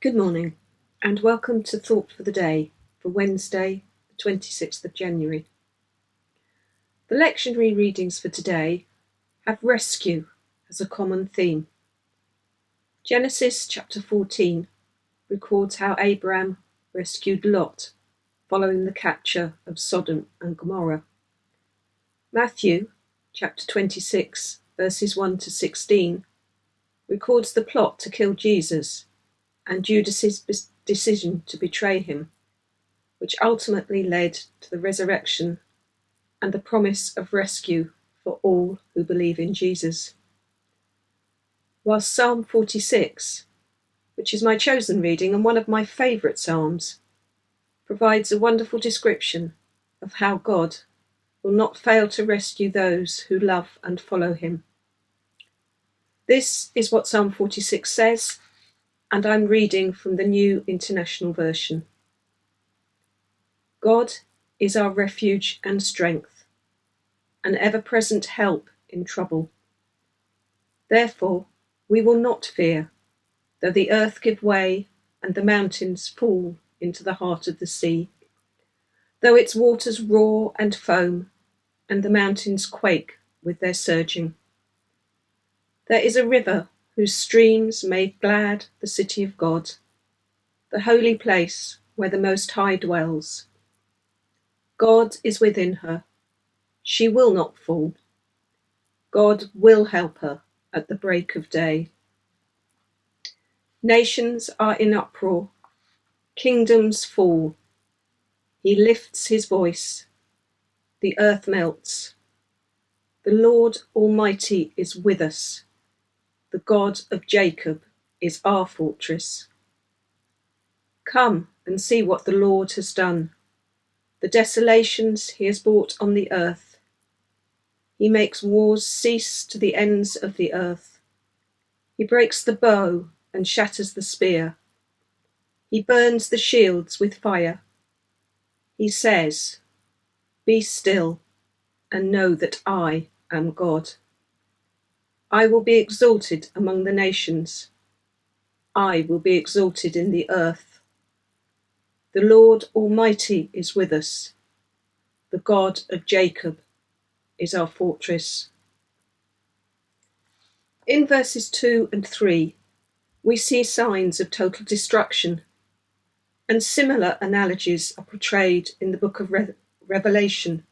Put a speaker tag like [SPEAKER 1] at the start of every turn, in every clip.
[SPEAKER 1] Good morning, and welcome to Thought for the Day for Wednesday, the 26th of January. The lectionary readings for today have rescue as a common theme. Genesis chapter 14 records how Abraham rescued Lot following the capture of Sodom and Gomorrah. Matthew chapter 26 verses 1 to 16 records the plot to kill Jesus and Judas's decision to betray him, which ultimately led to the resurrection and the promise of rescue for all who believe in Jesus. Whilst Psalm 46, which is my chosen reading and one of my favourite psalms, provides a wonderful description of how God will not fail to rescue those who love and follow him. This is what Psalm 46 says, and I'm reading from the New International Version. God is our refuge and strength, an ever-present help in trouble. Therefore we will not fear, though the earth give way and the mountains fall into the heart of the sea, though its waters roar and foam and the mountains quake with their surging. There is a river whose streams make glad the city of God, the holy place where the Most High dwells. God is within her. She will not fall. God will help her at the break of day. Nations are in uproar. Kingdoms fall. He lifts his voice. The earth melts. The Lord Almighty is with us. The God of Jacob is our fortress. Come and see what the Lord has done, the desolations he has brought on the earth. He makes wars cease to the ends of the earth. He breaks the bow and shatters the spear. He burns the shields with fire. He says, "Be still and know that I am God. I will be exalted among the nations. I will be exalted in the earth. The Lord Almighty is with us. The God of Jacob is our fortress." In verses 2 and 3, we see signs of total destruction, and similar analogies are portrayed in the book of Revelation.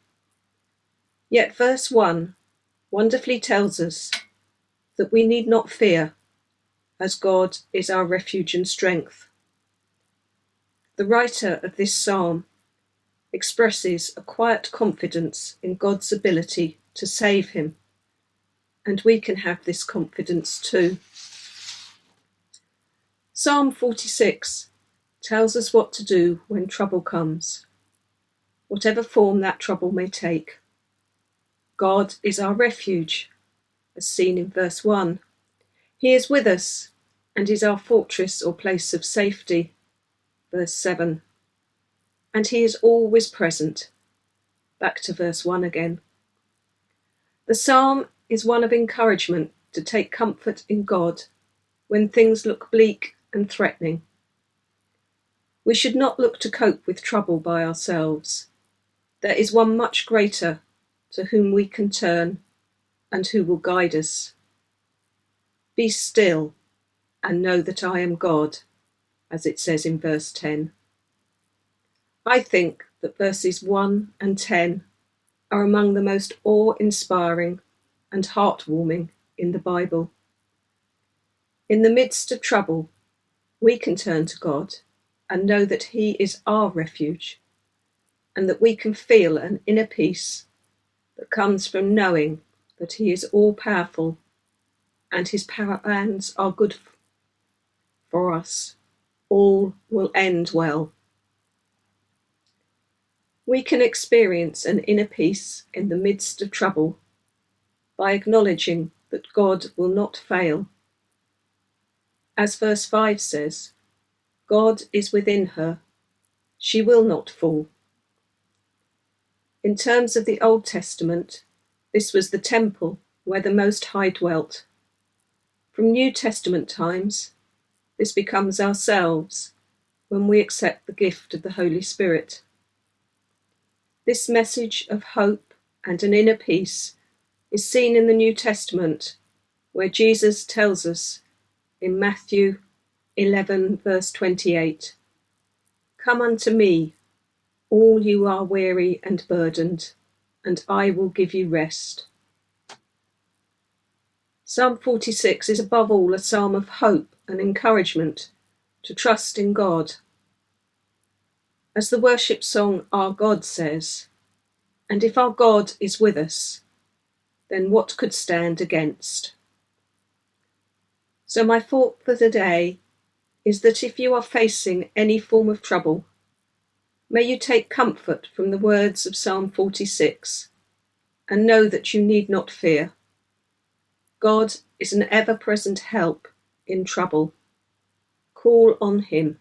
[SPEAKER 1] Yet verse 1 wonderfully tells us that we need not fear, as God is our refuge and strength. The writer of this psalm expresses a quiet confidence in God's ability to save him, and we can have this confidence too. Psalm 46 tells us what to do when trouble comes, whatever form that trouble may take. God is our refuge, as seen in verse 1. He is with us and is our fortress or place of safety, verse 7. And he is always present, back to verse 1 again. The psalm is one of encouragement to take comfort in God when things look bleak and threatening. We should not look to cope with trouble by ourselves. There is one much greater to whom we can turn and who will guide us. Be still and know that I am God, as it says in verse 10. I think that verses 1 and 10 are among the most awe-inspiring and heartwarming in the Bible. In the midst of trouble, we can turn to God and know that he is our refuge, and that we can feel an inner peace that comes from knowing that he is all-powerful and his plans are good for us. All will end well. We can experience an inner peace in the midst of trouble by acknowledging that God will not fail. As verse 5 says, God is within her. She will not fall. In terms of the Old Testament, this was the temple where the Most High dwelt. From New Testament times, This becomes ourselves when we accept the gift of the Holy Spirit. This message of hope and an inner peace is seen in the New Testament, where Jesus tells us in Matthew 11, verse 28, "Come unto me, all you are weary and burdened, and I will give you rest." Psalm 46 is above all a psalm of hope and encouragement to trust in God. As the worship song Our God says, "And if our God is with us, then what could stand against?" So my thought for today is that if you are facing any form of trouble, may you take comfort from the words of Psalm 46 and know that you need not fear. God is an ever-present help in trouble. Call on him.